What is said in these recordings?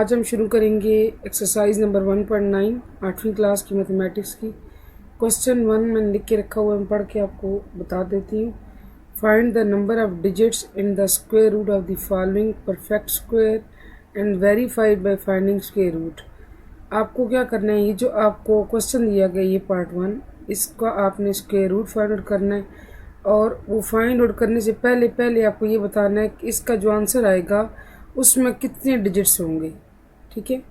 आज हम शुरू करेंगे एक्सरसाइज नंबर 1.9 8वीं क्लास की मैथमेटिक्स की। क्वेश्चन 1 मैंने लिख के रखा हुआ है, मैं पढ़ के आपको बता देती हूँ। Find the number of digits in the square root of the following perfect square and verified by finding square root. आपको क्या करना है, ये जो आपको क्वेश्चन दिया गया ये पार्ट 1, इसका आपने स्क्वायर रूट फाइंड आउट करना है। और वो फाइंड आउट करने से पहले आपको ये बताना है कि इसका जो आंसर आएगा उसमें कितने डिजिट्स होंगे। ठीक है,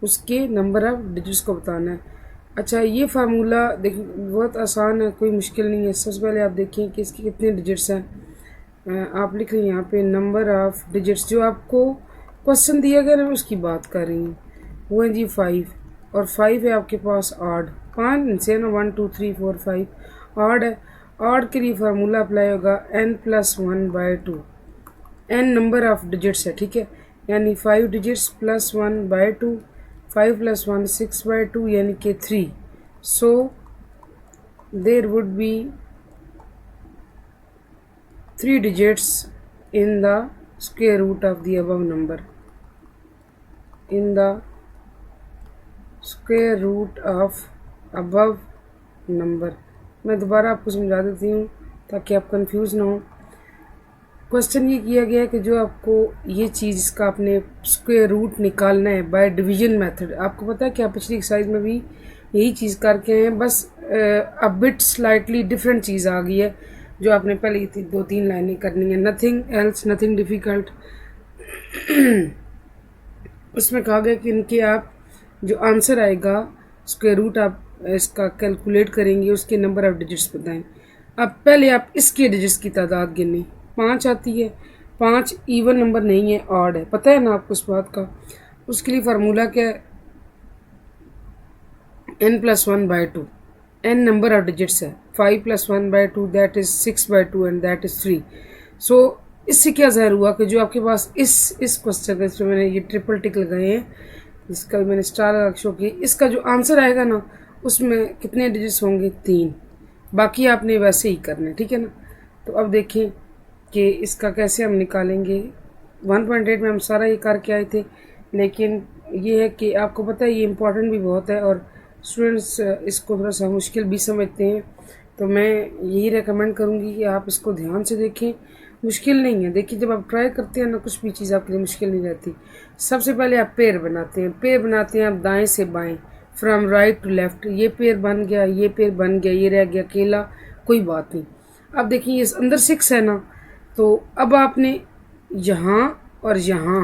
उसके नंबर ऑफ डिजिट्स को बताना है। अच्छा, ये फार्मूला देखिए बहुत आसान है, कोई मुश्किल नहीं है। सबसे पहले आप देखिए कि इसके कितने डिजिट्स हैं। आप लिख रहे हैं यहाँ पे नंबर ऑफ डिजिट्स, जो आपको क्वेश्चन दिया गया ना मैं उसकी बात कर रही हूँ। वो है जी 5, और 5 है आपके पास ऑड, 5 से ना 1 2 3 4 5 ऑड है। ऑड के लिए फार्मूला अप्लाई होगा n+1/2। n number of digits है, ठीक है, यानी 5 डिजिट्स +1/2, 5 + 1 6/2 यानी कि 3। So there would be 3 digits in the square root of the above number, in the square root of above number. मैं दोबारा आपको समझा देती हूँ ताकि आप कंफ्यूज ना हो। क्वेश्चन ये किया गया है कि जो आपको ये चीज़ इसका आपने स्क्वायर रूट निकालना है बाय डिवीजन मेथड। आपको पता है कि आप पिछली एक्सरसाइज में भी यही चीज़ करके हैं, बस अ बिट स्लाइटली डिफरेंट चीज़ आ गई है। जो आपने पहले 2-3 लाइनें करनी है, नथिंग एल्स, नथिंग डिफ़िकल्ट। उसमें कहा गया कि इनके आप जो आंसर आएगा स्क्वायर रूट आप इसका कैलकुलेट करेंगे, उसके नंबर ऑफ डिजिट्स बताएं। अब पहले आप इसके डिजिट्स की तादाद गिने। 5 आती है, 5 इवन नंबर नहीं है, ऑड है, पता है ना आपको इस बात का। उसके लिए फार्मूला क्या है, n+1/2। n number of digits है, 5 + 1/2 that is 6/2 and that is 3। सो इससे क्या ज़ाहिर हुआ कि जो आपके पास इस क्वेश्चन का, इसमें मैंने ये ट्रिपल टिक लगाए हैं, जिसका मैंने स्टार लगा शो किया, इसका जो आंसर आएगा ना उसमें कितने डिजिट्स होंगे, 3। बाकी आपने वैसे ही करना है, ठीक है ना। तो अब देखें कि इसका कैसे हम निकालेंगे। 1.8 में हम सारा ये करके आए थे, लेकिन ये है कि आपको पता है ये इम्पोर्टेंट भी बहुत है और स्टूडेंट्स इसको थोड़ा सा मुश्किल भी समझते हैं। तो मैं यही रेकमेंड करूँगी कि आप इसको ध्यान से देखें। मुश्किल नहीं है, देखिए जब आप ट्राई करते हैं ना कुछ भी चीज़ आपके लिए मुश्किल नहीं रहती। सबसे पहले आप पेयर बनाते हैं आप दाएँ से बाएँ, फ्रॉम राइट टू लेफ्ट। ये पेयर बन गया, ये पेयर बन गया, ये रह गया अकेला, कोई बात नहीं। अब देखिए ये अंदर 6 है ना, तो अब आपने यहाँ और यहाँ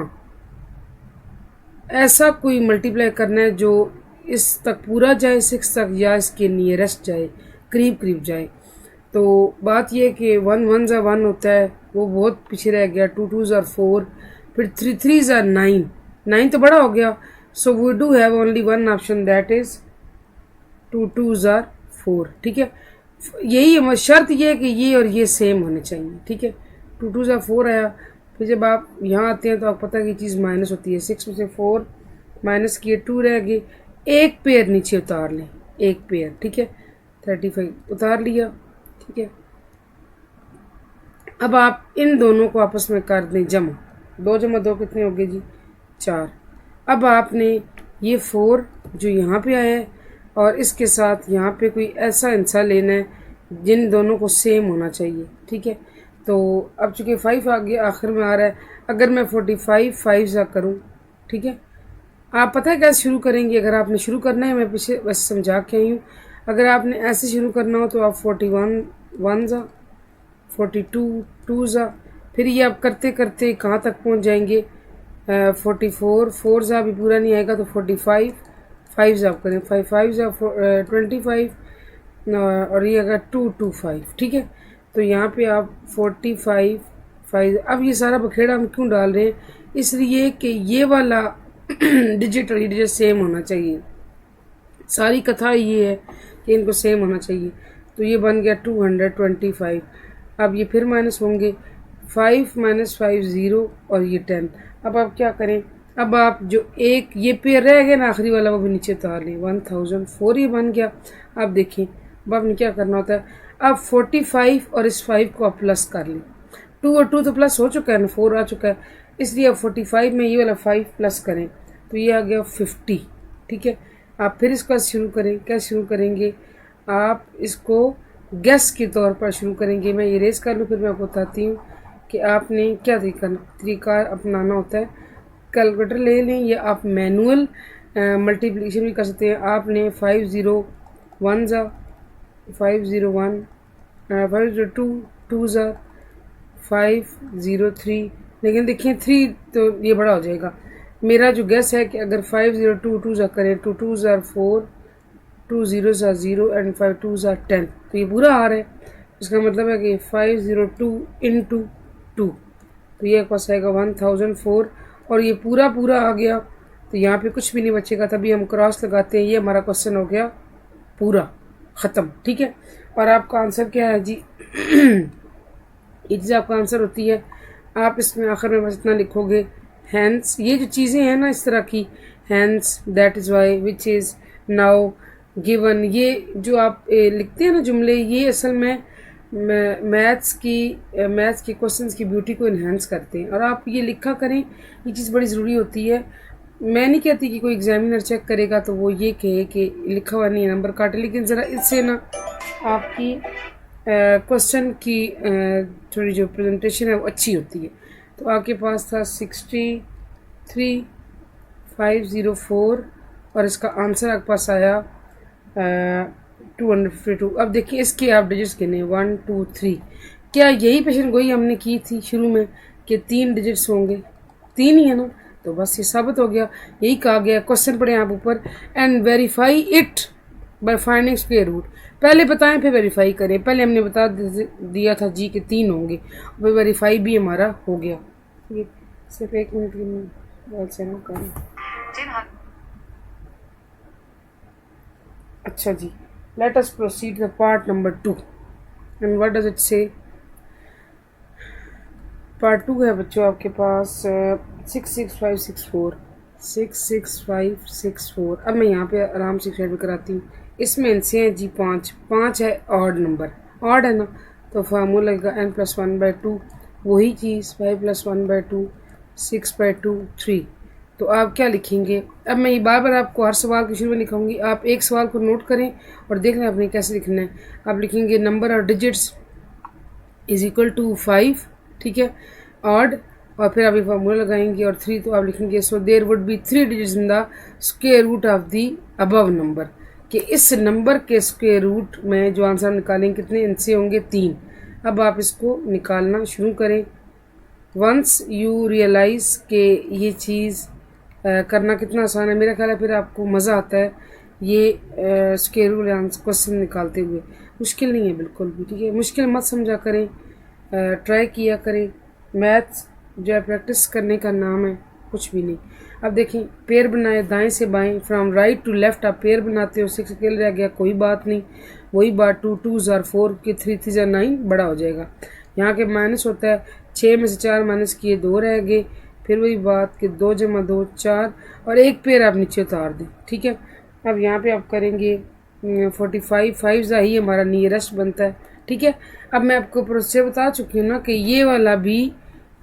ऐसा कोई मल्टीप्लाई करना है जो इस तक पूरा जाए 6 तक, या इसके नियरेस्ट जाए, करीब करीब जाए। तो बात यह है कि 1 1 ज़ा 1 होता है, वो बहुत पीछे रह गया। 2 2 ज़ा 4, फिर 3 3 ज़ा 9, 9 तो बड़ा हो गया। So we do have only one option, that is 2 2 ज़ा 4। ठीक है, यही शर्त ये है कि ये और ये सेम होने चाहिए। ठीक है, 2 2 ज़ा 4 आया। फिर जब आप यहाँ आते हैं तो आपको पता है कि चीज़ माइनस होती है। 6 में से 4 माइनस किए, 2 रह गए, एक पेयर नीचे उतार लें, एक पेयर। ठीक है, 35 उतार लिया। ठीक है, अब आप इन दोनों को आपस में कर दें जमा। 2 + 2 कितने हो गए जी, 4। अब आपने ये 4 जो यहाँ पे आया है और इसके साथ यहाँ पे कोई ऐसा हिस्सा लेना है जिन दोनों को सेम होना चाहिए। ठीक है, तो अब चूँकि 5 आगे आखिर में आ रहा है, अगर मैं 45 5 सा करूँ, ठीक है, आप पता है कैसे शुरू करेंगे। अगर आपने शुरू करना है, मैं पीछे बस समझा के आई हूँ, अगर आपने ऐसे शुरू करना हो तो आप 41 1 ज़ा, 42 2 ज़ा, फिर ये आप करते करते कहाँ तक पहुँच जाएंगे, 44 4 ज़ा भी पूरा नहीं आएगा तो 45 5 ज़ा आप करें, 5 5 ज़ा 25, और ये अगर 2 2 5। ठीक है, तो यहाँ पे आप 45 5। अब ये सारा बखेड़ा हम क्यों डाल रहे हैं, इसलिए कि ये वाला डिजिट और ये डिजिट सेम होना चाहिए। सारी कथा ये है कि इनको सेम होना चाहिए। तो ये बन गया 225। अब ये फिर माइनस होंगे, 5 - 5 0 और ये 10। अब आप क्या करें, अब आप जो एक ये पेयर रह गया ना आखिरी वाला, वो भी नीचे उतार लें। 1004 ये बन गया। अब देखिए अब आपने क्या करना होता है, अब 45 और इस 5 को आप प्लस कर लें। 2 और 2 तो प्लस हो चुका है ना, 4 आ चुका है, इसलिए अब 45 में ये वाला 5 प्लस करें। तो ये आ गया 50। ठीक है, आप फिर इसका शुरू करें। क्या शुरू करेंगे आप इसको गैस के तौर पर शुरू करेंगे। मैं इरेज कर लूँ, फिर मैं आपको बताती हूँ कि आपने क्या तरीका अपनाना होता है। कैलकुलेटर ले लें या आप मैनुअल मल्टीप्लिकेशन भी कर सकते हैं। आपने 501 ज़ा 501 502 2 ज़ा 503, लेकिन देखिए 3 तो ये बड़ा हो जाएगा। मेरा जो गैस है कि अगर 502 2 ज़ा करें तो 2 ज़ा 4 2 0 ज़ा 0 एंड 5 2 ज़ा 10, तो ये पूरा आ रहा है। इसका मतलब है कि 502 इंटू 2, तो ये पास आएगा 1004 और ये पूरा पूरा आ गया। तो यहाँ पे कुछ भी नहीं बचेगा, तभी हम क्रॉस लगाते हैं। ये हमारा क्वेश्चन हो गया पूरा ख़त्म। ठीक है, और आपका आंसर क्या है जी? ये चीज़ आपका आंसर होती है। आप इसमें आखिर में बस इतना लिखोगे, हैंस, ये जो चीज़ें हैं ना इस तरह की, hence, that is why, which is, now, given, ये जो आप लिखते हैं ना जुमले, ये असल में मैथ्स के क्वेश्चंस की ब्यूटी को इन्हेंस करते हैं। और आप ये लिखा करें, ये चीज़ बड़ी ज़रूरी होती है। मैं नहीं कहती कि कोई एग्जामिनर चेक करेगा तो वो ये कहे कि लिखा हुआ नहीं है नंबर काटे, लेकिन ज़रा इससे ना आपकी क्वेश्चन की थोड़ी जो प्रेजेंटेशन है वो अच्छी होती है। तो आपके पास था 63504 और इसका आंसर आपके पास आया 252। अब देखिए इसके आप डिजिट्स गिने 1 2 3। क्या यही पेशेंट गोई हमने की थी शुरू में कि 3 डिजिट्स होंगे? 3 ही है ना, तो बस ये साबित हो गया। यही कहा गया। क्वेश्चन पढ़े आप ऊपर, and verify it by finding square root. पहले बताएं फिर वेरीफाई करें। पहले हमने बता दिया था जी कि 3 होंगे, वो वेरीफाई भी हमारा हो गया। सिर्फ 1 मिनट की करें। अच्छा जी, let us proceed to part number 2 and what does it say? Part 2 है बच्चों आपके पास 66564 66564। अब मैं यहाँ पे आराम से शेयर भी कराती हूँ। इसमें इनसे हैं जी 5 है ऑड नंबर, ऑड है ना, तो फार्मूला लगेगा n+1/2, वही चीज़ 5+1/2 6/2 3। तो आप क्या लिखेंगे? अब मैं ये बार बार आपको हर सवाल के शुरू में लिखाऊंगी, आप एक सवाल को नोट करें और देख लें आपने कैसे लिखना है। आप लिखेंगे number of digits is equal to 5, ठीक है, ऑड, और फिर आप ये फार्मूला लगाएंगे और 3, तो आप लिखेंगे so there would be 3 digits in the square root of the above number, कि इस नंबर के स्क्वायर रूट में जो आंसर निकालेंगे कितने, इनसे होंगे 3। अब आप इसको निकालना शुरू करें। वंस यू रियलाइज़ के ये चीज़ करना कितना आसान है, मेरा ख्याल है फिर आपको मज़ा आता है ये स्क्वायर रूट क्वेश्चन निकालते हुए। मुश्किल नहीं है बिल्कुल भी, ठीक है, मुश्किल मत समझा करें, ट्राई किया करें। मैथ्स जो है प्रैक्टिस करने का नाम है, कुछ भी नहीं। अब देखें, पेयर बनाए दाएं से बाएं, फ्रॉम राइट टू लेफ्ट आप पेयर बनाते हो। 6 अकेले रह गया, कोई बात नहीं, वही बात 2 2 ज़ार 4 के 3 3 ज़ार 9 बड़ा हो जाएगा। यहाँ के माइनस होता है, 6 में से 4 माइनस किए 2 रह गए, फिर वही बात कि 2 + 2 4 और एक पेयर आप नीचे उतार दें, ठीक है। अब यहाँ पे आप करेंगे 45, 5 ज़ा ही हमारा नियरेस्ट बनता है, ठीक है। अब मैं आपको प्रोसेस बता चुकी हूँ ना कि ये वाला भी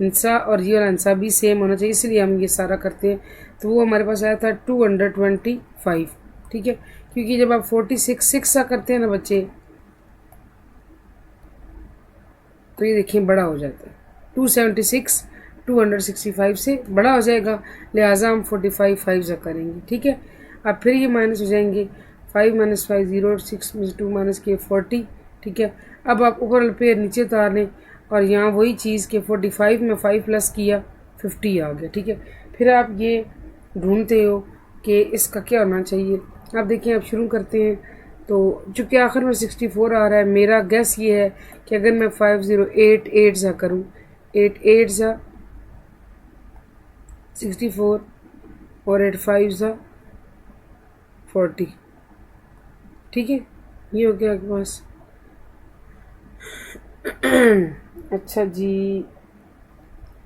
इंसा और ये वाला इंसा भी सेम होना चाहिए, इसलिए हम ये सारा करते हैं। तो वो हमारे पास आया था 225, ठीक है, क्योंकि जब आप 46 6 सा करते हैं ना बच्चे, तो ये देखिए बड़ा हो जाता है। 276 265 से बड़ा हो जाएगा, लिहाजा हम 45 5 ज़ा करेंगे, ठीक है। अब फिर ये माइनस हो जाएंगे, 5 - 5 0, 6 में से 2 माइनस किए 40, ठीक है। अब आप ऊपर पेयर नीचे उतार लें और यहाँ वही चीज़ के 45 में 5 प्लस किया 50 आ गया, ठीक है। फिर आप ये ढूंढते हो कि इसका क्या होना चाहिए। आप देखिए, आप शुरू करते हैं तो चूँकि आखिर में 64 आ रहा है, मेरा गैस ये है कि अगर मैं 508 8 सा करूँ, 8 8 सा 64 और 8 5 सा 40, ठीक है, ये हो गया आपके पास। अच्छा जी,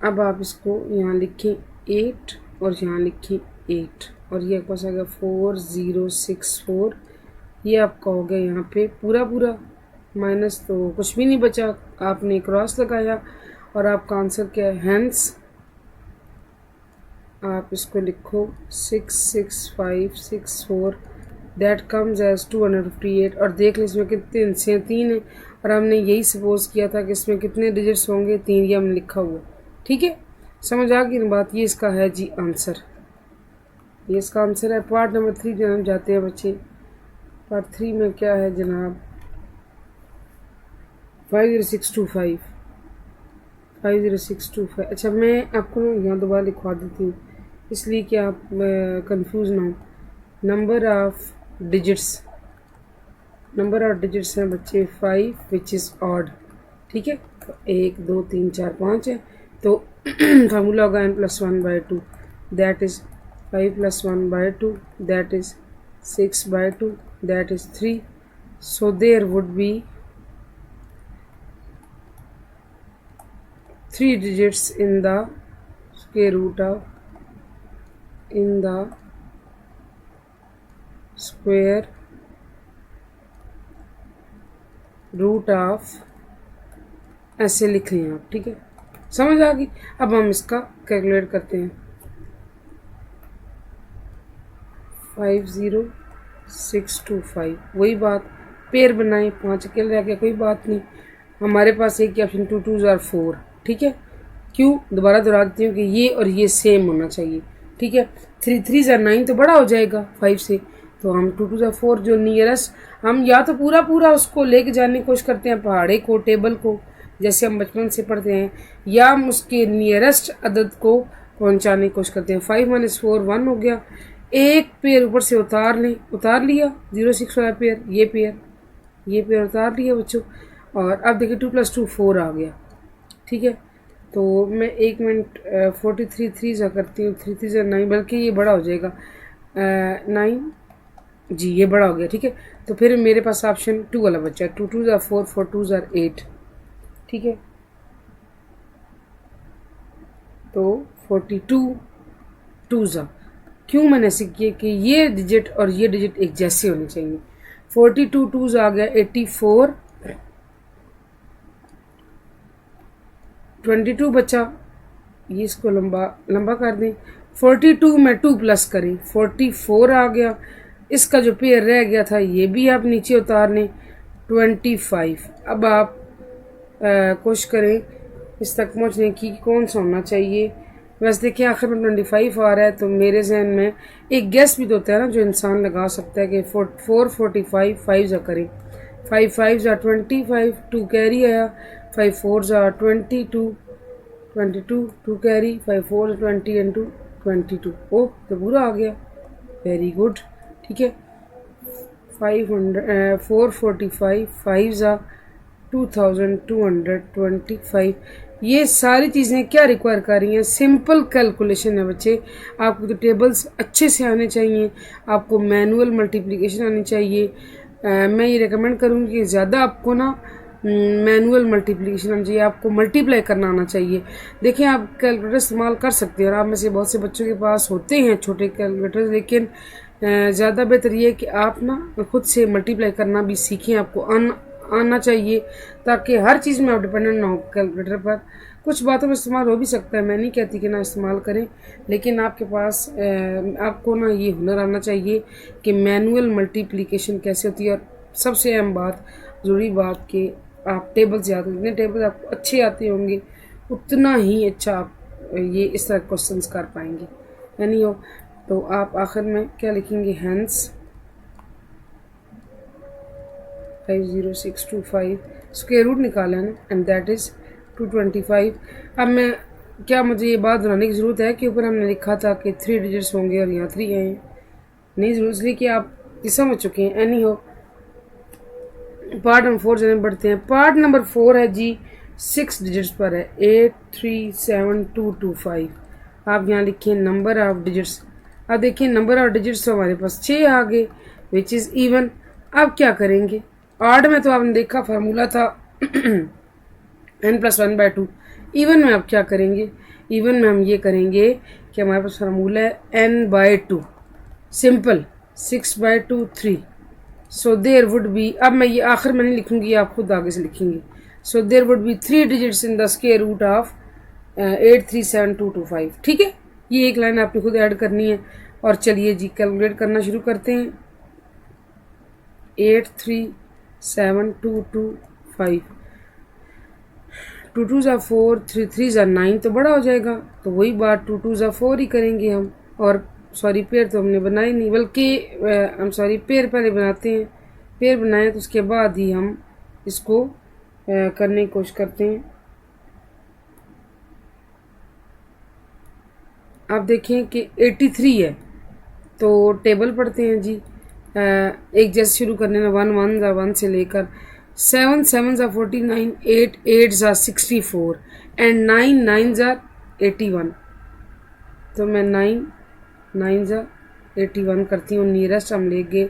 अब आप इसको यहाँ लिखें 8 और यहाँ लिखें 8 और ये आपके पास आ गया 4064। ये आपका हो गया यहाँ पे पूरा पूरा माइनस, तो कुछ भी नहीं बचा, आपने क्रॉस लगाया और आपका आंसर क्या है, हैंस आप इसको लिखो 66564 दैट कम्स एज 258 और देख लो इसमें कितने हिस्से हैं, 3 हैं और हमने यही सपोज किया था कि इसमें कितने डिजिट्स होंगे, 3, ये हमने लिखा हुआ। ठीक है, समझ आ गई ना बात। ये इसका है जी आंसर, ये इसका आंसर है। पार्ट नंबर 3 जनाब जाते हैं बच्चे। पार्ट 3 में क्या है जनाब, 50625 50625। अच्छा मैं आपको यहाँ दोबारा लिखवा देती हूँ इसलिए कि आप कंफ्यूज ना हो। नंबर ऑफ डिजिट्स हैं बच्चे 5 विच इज़ ऑड। ठीक है, 1 2 3 4 5 है तो फार्मूला होगा n+1/2 that is 5+1/2 that is 6/2 that is 3। So there would be 3 digits in the square root of ऐसे लिख लें आप। ठीक है, समझ आ गई। अब हम इसका कैलकुलेट करते हैं। 50625 वही बात, पेयर बनाए, 5 अकेले रह गया, कोई बात नहीं। हमारे पास एक ऑप्शन 2 2 ज़ार 4। ठीक है, क्यों दोबारा दोहरा देती हूँ कि ये और ये सेम होना चाहिए। ठीक है, 3 3 ज़ार 9 तो बड़ा हो जाएगा 5 से, तो हम 2 2 ज़ार 4 जो नियरेस्ट, हम या तो पूरा उसको लेके जाने की कोशिश करते हैं पहाड़े को, टेबल को, जैसे हम बचपन से पढ़ते हैं, या हम उसके नियरेस्ट अदद को पहुंचाने की कोशिश करते हैं। 5 - 4 1 हो गया, एक पेयर ऊपर से उतार लिया 0 6 वाला पेयर, ये पेयर उतार लिया बच्चों। और अब देखिए 2 + 2 4 आ गया। ठीक है, तो मैं 1 मिनट 43 3 सा करती हूँ, 3 3 ज़ार 9, बल्कि ये बड़ा हो जाएगा 9 जी, ये बड़ा हो गया। ठीक है, तो फिर मेरे पास ऑप्शन 2 वाला बच्चा है, 2 2 ज़ार 4 4 2 ज़ार 8। ठीक है, तो 42 2 ज़ा, क्यों मैंने ऐसे किया कि ये डिजिट और ये डिजिट एक जैसे होने चाहिए। 42 2 ज़ा आ गया 84, 22 बचा, ये इसको लंबा कर दें। 42 में 2 प्लस करें, 44 आ गया। इसका जो पेयर रह गया था ये भी आप नीचे उतार लें, 25। अब आप कोशिश करें इस तक पहुंचने की कौन सा होना चाहिए। वैसे देखिए आखिर में 25 आ रहा है, तो मेरे जहन में एक गेस भी तो होता है ना जो इंसान लगा सकता है कि 445 5 ज़ा करें, 5 5 ज़ा 25, 2 कैरी आया, 5 4 ज़ा 22 2 कैरी, 5 4 20 इंटू 22, ओह तो पूरा आ गया, वेरी गुड। ठीक है, 445 5 ज़ा 2225। ये सारी चीज़ें क्या रिक्वायर कर रही हैं, सिंपल कैलकुलेशन है बच्चे। आपको तो टेबल्स अच्छे से आने चाहिए, आपको मैनुअल मल्टीप्लिकेशन आनी चाहिए। मैं ये रेकमेंड करूँगी कि ज़्यादा आपको ना मैनुअल मल्टीप्लिकेशन आना चाहिए, आपको मल्टीप्लाई करना आना चाहिए। देखिए आप कैलकुलेटर इस्तेमाल कर सकते हैं और आप में से बहुत से बच्चों के पास होते हैं छोटे कैलकुलेटर, लेकिन ज़्यादा बेहतर ये है कि आप ना खुद से मल्टीप्लाई करना भी सीखें, आपको आना चाहिए, ताकि हर चीज़ में आप डिपेंडेंट ना हो कैलकुलेटर पर। कुछ बातों में इस्तेमाल हो भी सकता है, मैं नहीं कहती कि ना इस्तेमाल करें, लेकिन आपके पास आपको ना ये हुनर आना चाहिए कि मैनुअल मल्टीप्लिकेशन कैसे होती है। और सबसे अहम बात, ज़रूरी बात कि आप टेबल से आते, जितने टेबल आपको अच्छे आते होंगे उतना ही अच्छा आप ये इस तरह क्वेश्चंस कर पाएंगे। यानी हो तो आप आखिर में क्या लिखेंगे, हैंस 50625 स्क्वायर रूट निकाला है ना, एंड दैट इज़ 225। अब मैं क्या मुझे ये बात दोहराने की ज़रूरत है कि ऊपर हमने लिखा था कि 3 डिजिट्स होंगे और यहाँ 3 हैं, नहीं ज़रूरत, इसलिए कि आप ये समझ चुके हैं। एनी हो, पार्ट नंबर 4 जने बढ़ते हैं। पार्ट नंबर 4 है जी 6 डिजिट्स पर है, 837225। आप यहाँ लिखिए नंबर ऑफ डिजिट्स। अब देखिए नंबर ऑफ डिजिट्स तो हमारे पास 6 आ गए विच इज़ इवन। अब क्या करेंगे, ऑड में तो आपने देखा फार्मूला था n+1/2। इवन में आप क्या करेंगे, इवन में हम ये करेंगे कि हमारे पास फार्मूला है n/2, simple 6/2 3। So there would be, अब मैं ये आखिर में नहीं लिखूंगी, आप खुद आगे से लिखेंगे। So there would be 3 digits in the square root of 837225। ठीक है, ये एक लाइन आपने खुद ऐड करनी है। और चलिए जी कैलकुलेट करना शुरू करते हैं। 8 3 7 2 2 5 2 2 ज़ा 4 3 3 ज़ा 9 तो बड़ा हो जाएगा, तो वही बात 2 2 ज़ा 4 ही करेंगे हम। और सॉरी पेयर तो हमने बनाई नहीं, बल्कि हम सॉरी पेयर पहले बनाते हैं। पेयर बनाए तो उसके बाद ही हम इसको करने की कोशिश करते हैं। आप देखें कि 83 है, तो टेबल पढ़ते हैं जी। एक जैसे शुरू करने में 1 1 ज़ा 1 से लेकर 7 7 ज़ा 49 8 8 ज़ा 64 एंड 9 9 ज़ा 81। तो मैं 9 9 ज़ा 81 करती हूँ। नियरेस्ट हम ले गए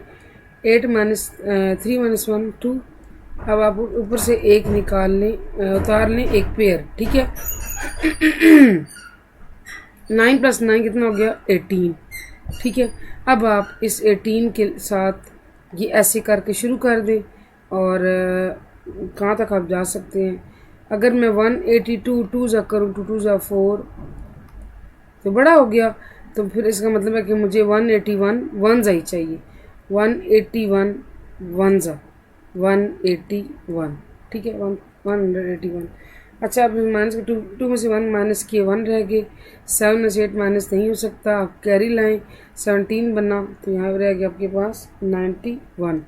8 3 - 1 2। अब आप ऊपर से एक निकाल लें, उतार लें एक पेयर, ठीक है। 9 + 9 कितना हो गया 18, ठीक है। अब आप इस 18 के साथ ये ऐसे करके शुरू कर दें और कहाँ तक आप जा सकते हैं। अगर मैं 182 2 ज़ा करूँ 2 2 ज़ा 4 तो बड़ा हो गया, तो फिर इसका मतलब है कि मुझे 181 1 ज़ा ही चाहिए। 181 1 ज़ा 181, ठीक है। 181। अच्छा अब माइनस के 2 में से 1 माइनस किए 1 रह गए। 7 में से 8 माइनस नहीं हो सकता, आप कैरी लाएं 17 बना, तो यहाँ रह गया आपके पास 91,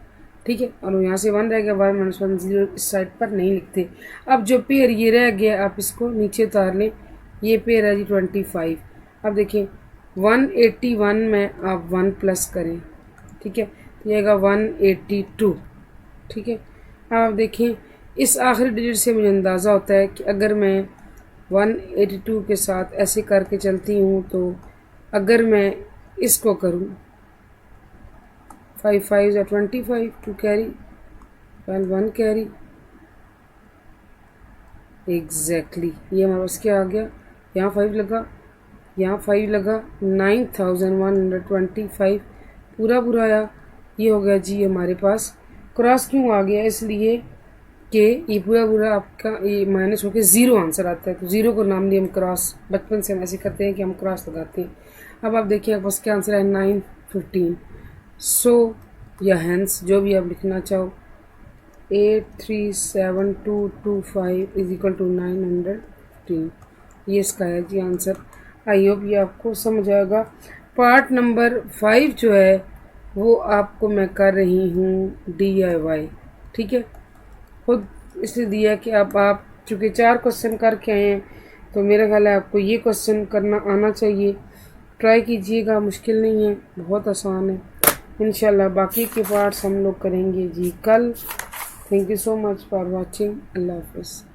ठीक है। और यहाँ से 1 रह गया, 1 - 1 0 इस साइड पर नहीं लिखते। अब जो पेयर ये रह गया आप इसको नीचे उतार लें, ये पेयर है जी 25। अब देखिए 181 में आप 1 प्लस करें, ठीक है, तो ये आएगा 182, ठीक है। अब आप देखें इस आखिरी डिजिट से मुझे अंदाज़ा होता है कि अगर मैं 182 के साथ ऐसे करके चलती हूँ, तो अगर मैं इसको करूँ 5 5 ज़ा 25 2 कैरी 1 कैरी एग्जैक्टली ये हमारे पास क्या आ गया। यहाँ 5 लगा, यहाँ 5 लगा, 9125 पूरा आया। ये हो गया जी हमारे पास। क्रॉस क्यों आ गया, इसलिए कि ये पूरा आपका ये माइनस होकर 0 आंसर आता है, तो 0 को नाम दिया हम क्रॉस। बचपन से हम ऐसे करते हैं कि हम क्रॉस लगाते हैं। अब आप देखिए आपके पास क्या आंसर है 915। सो या हैंस जो भी आप लिखना चाहो 83722 = 915, ये इसका है जी आंसर। आई होप ये आपको समझ आएगा। पार्ट नंबर 5 जो है वो आपको मैं कर रही हूँ DIY, ठीक है। खुद इसलिए दिया कि आप चूँकि 4 क्वेश्चन करके आए हैं, तो मेरा ख्याल है आपको ये क्वेश्चन करना आना चाहिए। ट्राई कीजिएगा, मुश्किल नहीं है, बहुत आसान है। इंशाल्लाह बाकी के पार्ट्स हम लोग करेंगे जी कल। Thank you so much for watching. अल्लाह हाफ़िज़।